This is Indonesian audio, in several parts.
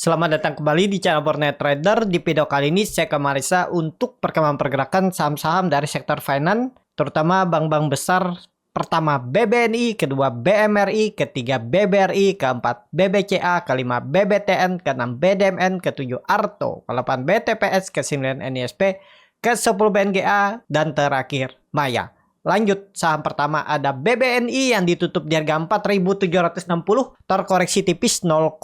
Selamat datang kembali di channel Bornet Trader. Di video kali ini saya akan meriksa untuk perkembangan pergerakan saham-saham dari sektor finance, terutama bank-bank besar. Pertama BBNI, kedua BMRI, ketiga BBRI, keempat BBCA, kelima BBTN, keenam BDMN, ketujuh Arto, ke-8 BTPS, ke-9 NISP, ke-10 BNGA, dan terakhir Maya. Lanjut, saham pertama ada BBNI yang ditutup di harga 4.760, terkoreksi tipis 0,2%.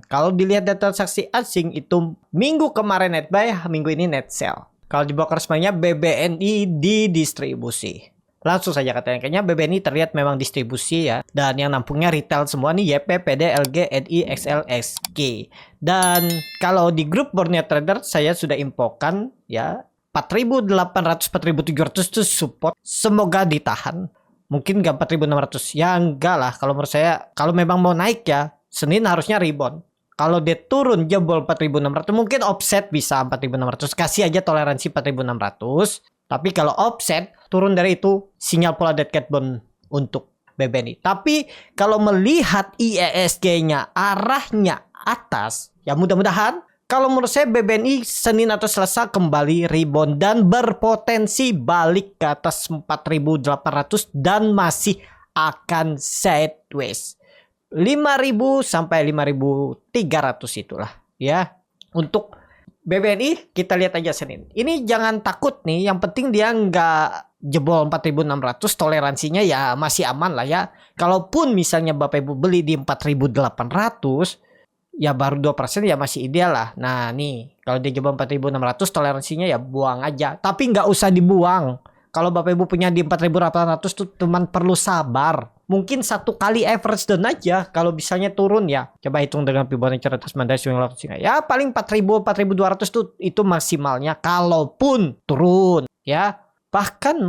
Kalau dilihat data transaksi asing itu minggu kemarin net buy, minggu ini net sell. Kalau di broker resminya BBNI didistribusi. Langsung saja katanya, kayaknya BBNI terlihat memang distribusi ya. Dan yang nampungnya retail semua nih, YP, PD, LG, NI, XL, XG. Dan kalau di grup Bornet Trader saya sudah infokan ya, 4.800, 4.700 itu support, semoga ditahan. Mungkin nggak 4.600, ya enggak lah. Kalau menurut saya, kalau memang mau naik ya, Senin harusnya rebound. Kalau dia turun jebol 4.600, mungkin offset bisa 4.600, kasih aja toleransi 4.600. Tapi kalau offset, turun dari itu, sinyal pola dead cat bond untuk BBNI. Tapi kalau melihat IESG-nya arahnya atas, ya mudah-mudahan kalau menurut saya BBNI Senin atau Selasa kembali rebound dan berpotensi balik ke atas 4.800 dan masih akan sideways. 5.000 sampai 5.300 itulah ya. Untuk BBNI kita lihat aja Senin. Ini jangan takut nih, yang penting dia nggak jebol 4.600, toleransinya ya masih aman lah ya. Kalaupun misalnya Bapak Ibu beli di 4.800, ya baru 2% ya masih ideal lah. Nah nih, kalau dia jebol 4.600 toleransinya ya buang aja. Tapi nggak usah dibuang. Kalau Bapak Ibu punya di 4.800 tuh teman perlu sabar. Mungkin satu kali average down aja. Kalau bisanya turun ya. Coba hitung dengan Fibonacci atas mandai swing low. Ya paling 4.000, 4.200 tuh itu maksimalnya. Kalaupun turun ya. Bahkan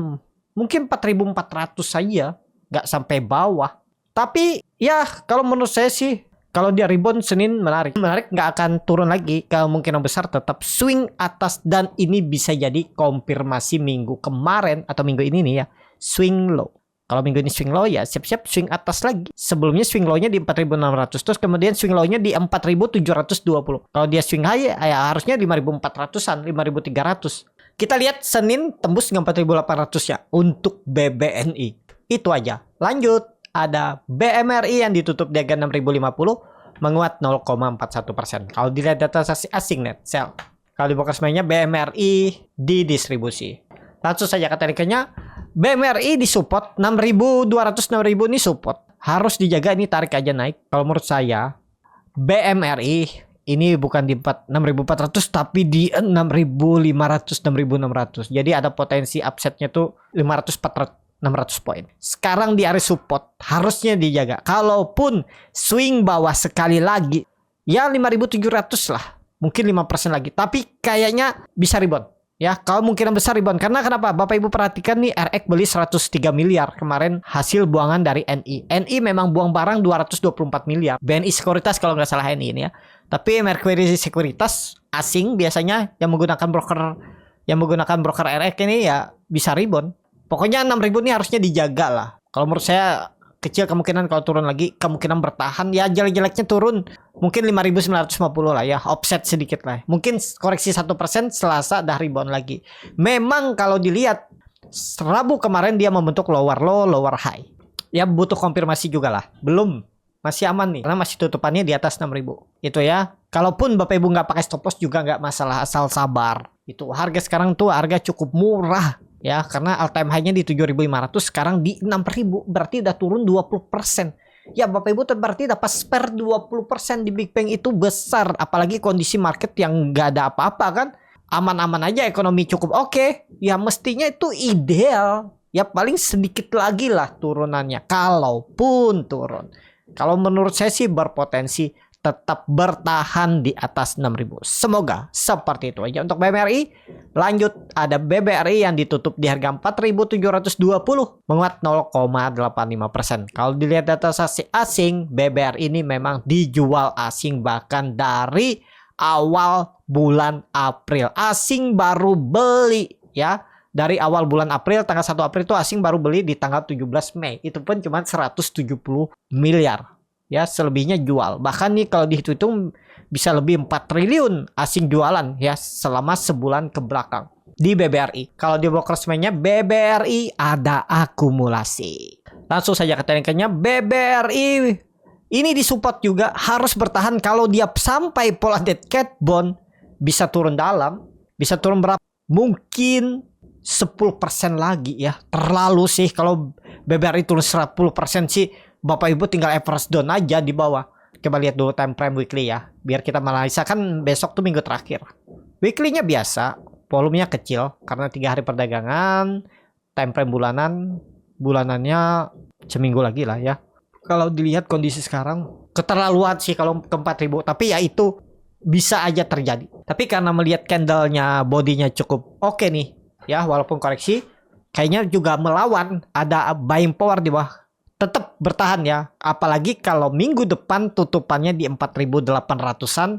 mungkin 4.400 saja. Nggak sampai bawah. Tapi ya kalau menurut saya sih, kalau dia rebound Senin menarik nggak akan turun lagi, kemungkinan besar tetap swing atas, dan ini bisa jadi konfirmasi minggu kemarin atau minggu ini nih ya, swing low. Kalau minggu ini swing low ya siap-siap swing atas lagi. Sebelumnya swing low-nya di 4.600, terus kemudian swing low-nya di 4.720. Kalau dia swing high ya harusnya 5.400-an, 5.300. Kita lihat Senin tembus dengan 4.800 ya untuk BBNI. Itu aja. Lanjut. Ada BMRI yang ditutup di harga 6.050, menguat 0,41%. Kalau dilihat data transaksi asing net sell. Kalau di broker semuanya BMRI didistribusi. Langsung saja katanya BMRI di support 6.200, 6.000 ini support. Harus dijaga, ini tarik aja naik. Kalau menurut saya BMRI ini bukan di 6.400 tapi di 6.500, 6.600. Jadi ada potensi upsetnya tuh 600 poin. Sekarang di area support harusnya dijaga. Kalaupun swing bawah sekali lagi, ya 5.700 lah. Mungkin 5% lagi. Tapi kayaknya bisa rebound. Ya, kalau mungkin besar rebound. Karena kenapa? Bapak Ibu perhatikan nih, RX beli 103 miliar kemarin hasil buangan dari NI. NI memang buang barang 224 miliar. BNI Sekuritas kalau nggak salah NI ini ya. Tapi Mercury Sekuritas asing biasanya yang menggunakan broker RX ini ya bisa rebound. Pokoknya 6.000 ini harusnya dijaga lah. Kalau menurut saya kecil kemungkinan kalau turun lagi, kemungkinan bertahan. Ya jelek-jeleknya turun mungkin 5.950 lah ya. Offset sedikit lah. Mungkin koreksi 1% Selasa dah rebound lagi. Memang kalau dilihat Rabu kemarin dia membentuk lower low, lower high. Ya butuh konfirmasi juga lah. Belum. Masih aman nih. Karena masih tutupannya di atas 6.000. Itu ya. Kalaupun Bapak Ibu nggak pakai stop loss juga nggak masalah. Asal sabar. Itu harga sekarang tuh harga cukup murah. Ya, karena all time high-nya di 7.500, sekarang di 6.000, berarti udah turun 20%. Ya, Bapak Ibu berarti dapat spare 20% di Big Bang itu besar, apalagi kondisi market yang nggak ada apa-apa kan. Aman-aman aja, ekonomi cukup oke. Ya, mestinya itu ideal. Ya, paling sedikit lagi lah turunannya, kalaupun turun. Kalau menurut saya sih berpotensi tetap bertahan di atas 6.000. Semoga seperti itu aja untuk BMRI. Lanjut, ada BBRI yang ditutup di harga 4.720, menguat 0,85%. Kalau dilihat data transaksi asing, BBRI ini memang dijual asing bahkan dari awal bulan April. Asing baru beli ya. Dari awal bulan April, tanggal 1 April itu asing baru beli di tanggal 17 Mei. Itu pun cuma 170 miliar. Ya, selebihnya jual. Bahkan nih kalau dihitung bisa lebih 4 triliun asing jualan ya selama sebulan ke belakang di BBRI. Kalau di brokersman-nya BBRI ada akumulasi. Langsung saja ke tekniknya, BBRI ini disupport juga harus bertahan kalau dia sampai pola dead cat bond bisa turun dalam, bisa turun berapa? Mungkin 10% lagi ya. Terlalu sih kalau BBRI turun 10% sih. Bapak Ibu tinggal average down aja di bawah. Coba lihat dulu time frame weekly ya. Biar kita analisa, kan besok tuh minggu terakhir. Weekly-nya biasa, volumenya kecil karena 3 hari perdagangan. Time frame bulanannya seminggu lagi lah ya. Kalau dilihat kondisi sekarang keterlaluan sih kalau ke 4.000, tapi ya itu bisa aja terjadi. Tapi karena melihat candlenya, bodinya cukup oke nih ya, walaupun koreksi, kayaknya juga melawan, ada buying power di bawah. Tetap bertahan ya, apalagi kalau minggu depan tutupannya di 4.800-an,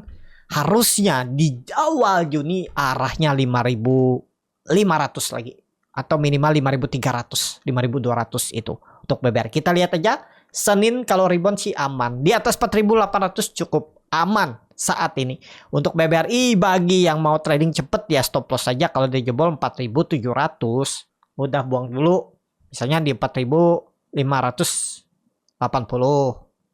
harusnya di awal Juni arahnya 5.500 lagi, atau minimal 5.300, 5.200 itu untuk BBR. Kita lihat aja Senin kalau rebound sih aman, di atas 4.800 cukup aman saat ini. Untuk BBRI bagi yang mau trading cepet ya stop loss saja kalau dia jebol 4.700, udah buang dulu, misalnya di 4.580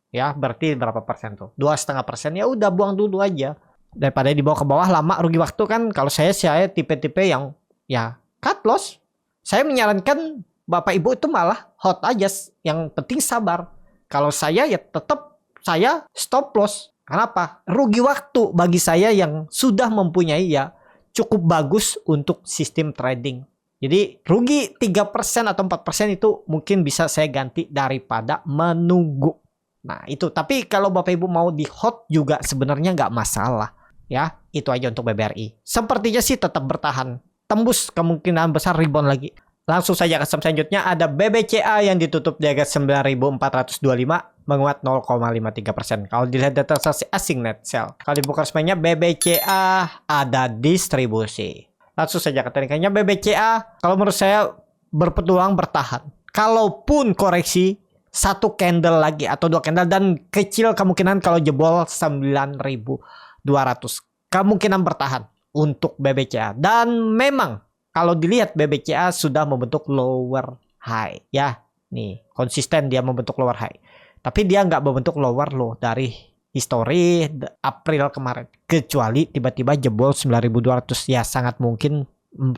ya, berarti berapa persen tuh? 2,5%, ya udah buang dulu aja daripada dibawa ke bawah lama rugi waktu kan. Kalau saya tipe-tipe yang ya cut loss. Saya menyarankan Bapak Ibu itu malah hot aja, yang penting sabar. Kalau saya ya tetap saya stop loss. Kenapa? Rugi waktu bagi saya yang sudah mempunyai ya cukup bagus untuk sistem trading. Jadi rugi 3% atau 4% itu mungkin bisa saya ganti daripada menunggu. Nah itu, tapi kalau Bapak Ibu mau di hot juga sebenarnya nggak masalah. Ya, itu aja untuk BBRI. Sepertinya sih tetap bertahan. Tembus kemungkinan besar rebound lagi. Langsung saja ke saham selanjutnya, ada BBCA yang ditutup di harga 9.425, menguat 0,53%. Kalau dilihat data transaksi asing net sell. Kalau di brokersman-nya BBCA ada distribusi. Langsung saja ke tekniknya, BBCA kalau menurut saya berpeluang bertahan. Kalaupun koreksi satu candle lagi atau 2 candle, dan kecil kemungkinan kalau jebol 9.200, kemungkinan bertahan untuk BBCA. Dan memang kalau dilihat BBCA sudah membentuk lower high ya. Nih, konsisten dia membentuk lower high. Tapi dia nggak membentuk lower low dari histori April kemarin. Kecuali tiba-tiba jebol 9.200, ya sangat mungkin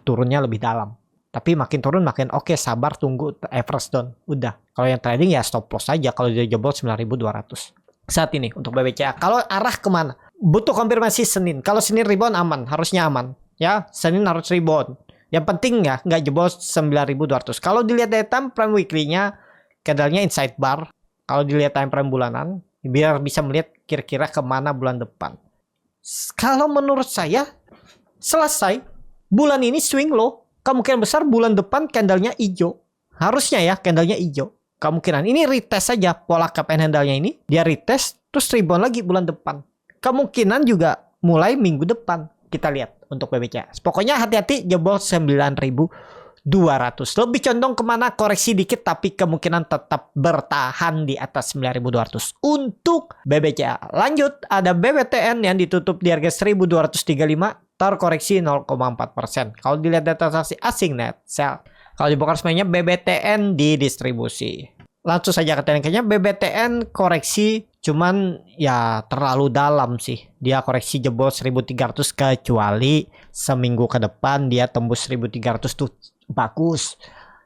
turunnya lebih dalam. Tapi makin turun makin oke, sabar tunggu average down. Udah. Kalau yang trading ya stop loss aja kalau dia jebol 9.200. Saat ini untuk BBCA. Kalau arah kemana? Butuh konfirmasi Senin. Kalau Senin rebound aman, harusnya aman. Ya, Senin harus rebound. Yang penting ya nggak jebol 9.200. Kalau dilihat dari time frame weekly-nya, candlenya inside bar. Kalau dilihat time frame bulanan, biar bisa melihat kira-kira kemana bulan depan. Kalau menurut saya selesai bulan ini swing low, kemungkinan besar bulan depan candlenya hijau. Harusnya ya candlenya hijau. Kemungkinan ini retest saja pola cup and handle-nya ini, dia retest terus rebound lagi bulan depan. Kemungkinan juga mulai minggu depan. Kita lihat untuk BBCA. Pokoknya hati-hati jebol 9.200. Lebih condong kemana koreksi dikit, tapi kemungkinan tetap bertahan di atas 9.200 untuk BBCA. Lanjut ada BBTN yang ditutup di harga 1.235, terkoreksi 0,4%. Kalau dilihat data transaksi asing net sell. Kalau di brokersman-nya BBTN di distribusi. Langsung saja ke tekniknya, BBTN koreksi cuman ya terlalu dalam sih. Dia koreksi jebol 1.300, kecuali seminggu ke depan dia tembus 1.300 tuh bagus.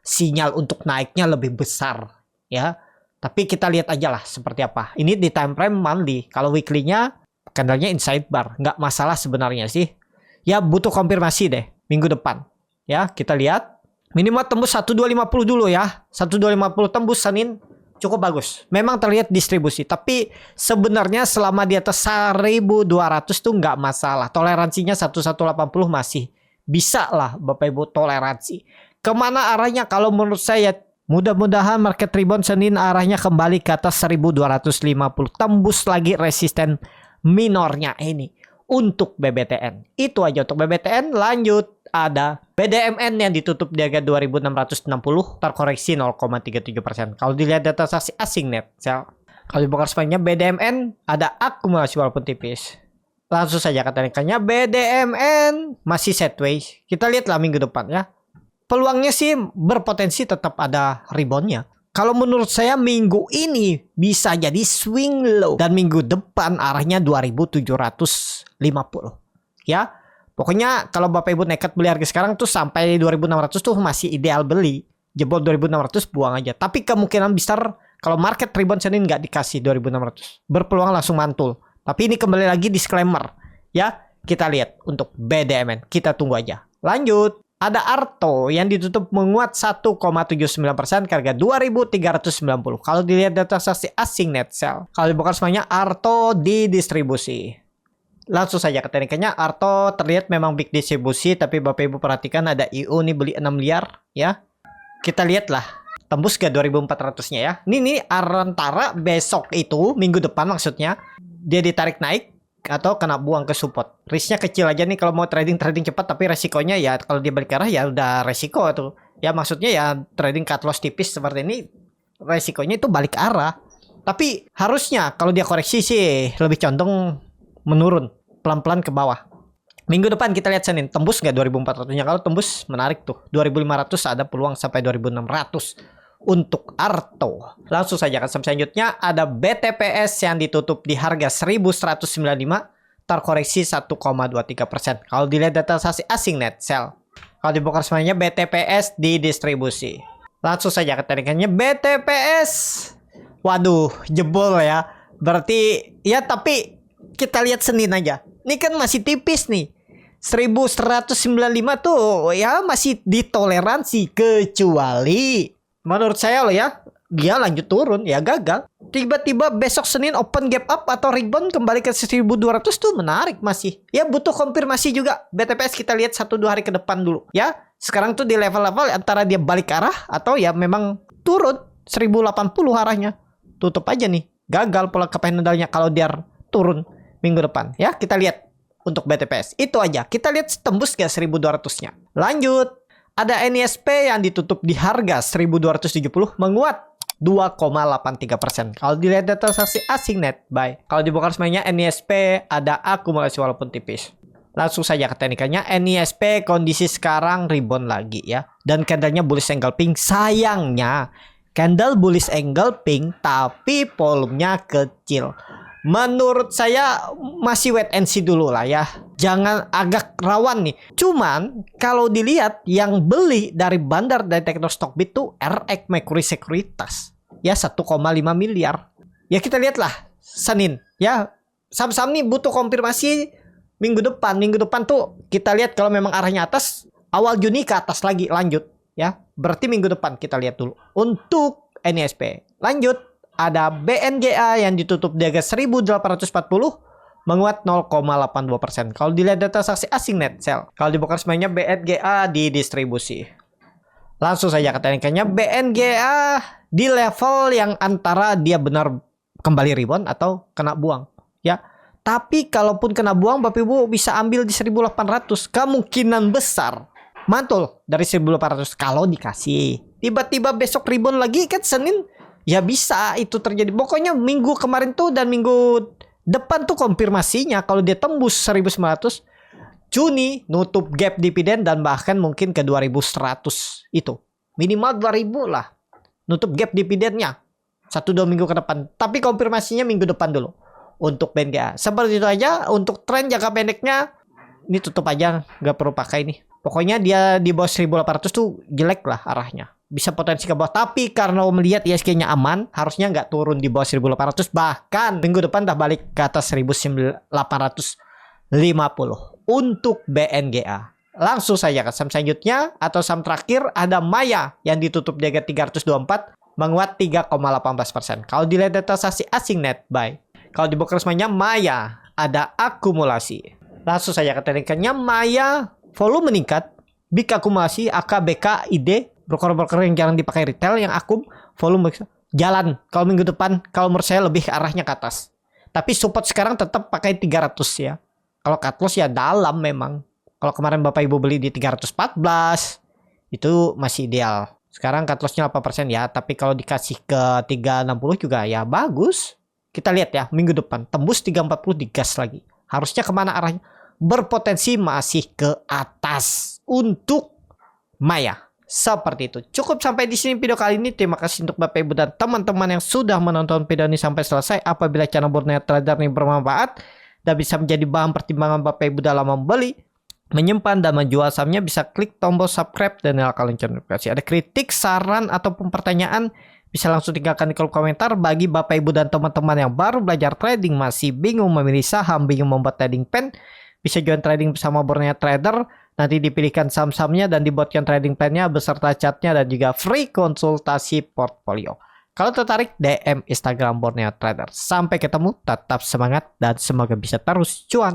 Sinyal untuk naiknya lebih besar ya. Tapi kita lihat aja lah seperti apa. Ini di time frame monthly. Kalau weekly-nya candlenya inside bar, nggak masalah sebenarnya sih. Ya butuh konfirmasi deh minggu depan. Ya, kita lihat minimal tembus 1.250 dulu ya. 1.250 tembus Senin cukup bagus. Memang terlihat distribusi, tapi sebenarnya selama di atas 1.200 tuh nggak masalah. Toleransinya 1.180 masih bisa lah Bapak Ibu toleransi. Kemana arahnya? Kalau menurut saya mudah-mudahan market rebound Senin arahnya kembali ke atas 1.250. Tembus lagi resisten minornya ini untuk BBTN. Itu aja untuk BBTN. Lanjut ada BDMN yang ditutup di harga 2.660, terkoreksi 0,37%. Kalau dilihat data transaksi asing net sell. Kalau di broker sebaiknya BDMN ada akumulasi walaupun tipis. Langsung saja katanya BDMN masih sideways. Kita lihatlah minggu depan ya. Peluangnya sih berpotensi tetap ada reboundnya. Kalau menurut saya minggu ini bisa jadi swing low. Dan minggu depan arahnya 2750. Ya. Pokoknya kalau Bapak Ibu nekat beli harga sekarang tuh sampai 2600 tuh masih ideal beli. Jebol 2600 buang aja. Tapi kemungkinan besar kalau market rebound Senin nggak dikasih 2600. Berpeluang langsung mantul. Tapi ini kembali lagi disclaimer. Ya. Kita lihat untuk BDMN. Kita tunggu aja. Lanjut. Ada Arto yang ditutup menguat 1,79% ke harga 2.390. Kalau dilihat data saksi asing net sell. Kalau dibuka semuanya Arto didistribusi. Langsung saja ke tekniknya. Arto terlihat memang big distribusi. Tapi Bapak Ibu perhatikan ada IU nih beli 6 miliar. Ya. Kita lihatlah. Tembus ke 2.400-nya ya. Ini antara besok itu. Minggu depan maksudnya. Dia ditarik naik. Atau kena buang ke support. Risknya kecil aja nih kalau mau trading cepat, tapi resikonya ya kalau dia balik arah ya udah resiko tuh. Ya maksudnya ya trading cut loss tipis seperti ini resikonya itu balik arah. Tapi harusnya kalau dia koreksi sih lebih condong menurun pelan-pelan ke bawah. Minggu depan kita lihat Senin tembus nggak 2400-nya. Kalau tembus menarik tuh 2500 ada peluang sampai 2600. Untuk Arto. Langsung saja ke saham selanjutnya ada BTPS yang ditutup di harga 1195 terkoreksi 1,23%. Kalau dilihat data saksi asing net sell. Kalau dibongkar semuanya BTPS didistribusi. Langsung saja ke tekniknya BTPS. Waduh, jebol ya. Berarti ya tapi kita lihat Senin aja. Ini kan masih tipis nih. 1195 tuh ya masih ditoleransi kecuali menurut saya loh ya, dia lanjut turun ya gagal. Tiba-tiba besok Senin open gap up atau rebound kembali ke 1200 tuh menarik masih. Ya butuh konfirmasi juga. BTPS kita lihat 1-2 hari ke depan dulu. Ya sekarang tuh di level-level antara dia balik arah atau ya memang turun 1080 arahnya. Tutup aja nih. Gagal pola candlenya kalau dia turun minggu depan. Ya kita lihat untuk BTPS. Itu aja. Kita lihat tembus gak 1200-nya. Lanjut. Ada NISP yang ditutup di harga 1270 menguat 2,83%. Kalau dilihat data saksi asing net buy. Kalau dibongkar semuanya NISP ada akumulasi walaupun tipis. Langsung saja ke teknikanya. NISP kondisi sekarang rebound lagi ya. Dan candlenya bullish engulfing. Sayangnya candle bullish engulfing tapi volumenya kecil. Menurut saya masih wait and see dulu lah ya. Jangan agak rawan nih. Cuman kalau dilihat yang beli dari Bandar Detektor Stockbit tuh RX Mercury Sekuritas. Ya 1,5 miliar. Ya kita lihatlah Senin ya. Saham-saham nih butuh konfirmasi minggu depan. Minggu depan tuh kita lihat kalau memang arahnya atas. Awal Juni ke atas lagi lanjut ya. Berarti minggu depan kita lihat dulu. Untuk NISP. Lanjut. Ada BNGA yang ditutup di harga 1840 menguat 0,82%. Kalau dilihat data saksi asing net sell. Kalau dibongkar semuanya BNGA didistribusi. Langsung saja ke tekniknya BNGA di level yang antara dia benar kembali rebound atau kena buang. Ya. Tapi kalaupun kena buang Bapak Ibu bisa ambil di 1800. Kemungkinan besar mantul dari 1800 kalau dikasih. Tiba-tiba besok rebound lagi kan Senin. Ya bisa itu terjadi. Pokoknya minggu kemarin tuh dan minggu depan tuh konfirmasinya. Kalau dia tembus 1900 Juni nutup gap dividen dan bahkan mungkin ke 2100 itu. Minimal 2000 lah. Nutup gap dividennya 1-2 minggu ke depan. Tapi konfirmasinya minggu depan dulu. Untuk BNGA. Seperti itu aja. Untuk tren jangka pendeknya. Ini tutup aja. Gak perlu pakai nih. Pokoknya dia di bawah 1800 tuh jelek lah arahnya. Bisa potensi ke bawah. Tapi karena melihat ISG-nya aman, harusnya nggak turun di bawah 1800. Bahkan minggu depan dah balik ke atas 1850 untuk BNGA. Langsung saja ke saham selanjutnya atau saham terakhir ada Maya yang ditutup di harga 324 menguat 3,18%. Kalau dilihat data saksi asing net buy. Kalau dibuka semuanya Maya ada akumulasi. Langsung saja ke tekniknya Maya volume meningkat, big akumulasi, AKBK, ID, broker-broker yang jarang dipakai retail yang akum volume jalan. Kalau minggu depan kalau menurut saya lebih arahnya ke atas. Tapi support sekarang tetap pakai 300 ya. Kalau cut loss ya dalam memang. Kalau kemarin Bapak Ibu beli di 314 itu masih ideal. Sekarang cut loss-nya 8% ya, tapi kalau dikasih ke 360 juga ya bagus. Kita lihat ya, minggu depan tembus 340 digas lagi. Harusnya kemana arahnya? Berpotensi masih ke atas untuk Maya. Seperti itu. Cukup sampai di sini video kali ini. Terima kasih untuk Bapak Ibu dan teman-teman yang sudah menonton video ini sampai selesai. Apabila channel Borneo Trader ini bermanfaat dan bisa menjadi bahan pertimbangan Bapak Ibu dalam membeli, menyimpan dan menjual sahamnya, bisa klik tombol subscribe dan nyalakan lonceng notifikasi. Ada kritik, saran ataupun pertanyaan, bisa langsung tinggalkan di kolom komentar. Bagi Bapak Ibu dan teman-teman yang baru belajar trading, masih bingung memilih saham, bingung membuat trading plan, bisa join trading bersama Borneo Trader. Nanti dipilihkan saham-sahamnya dan dibuatkan trading plan-nya beserta chartnya dan juga free konsultasi portfolio. Kalau tertarik, DM Instagram Borneo Trader. Sampai ketemu, tetap semangat dan semoga bisa terus cuan.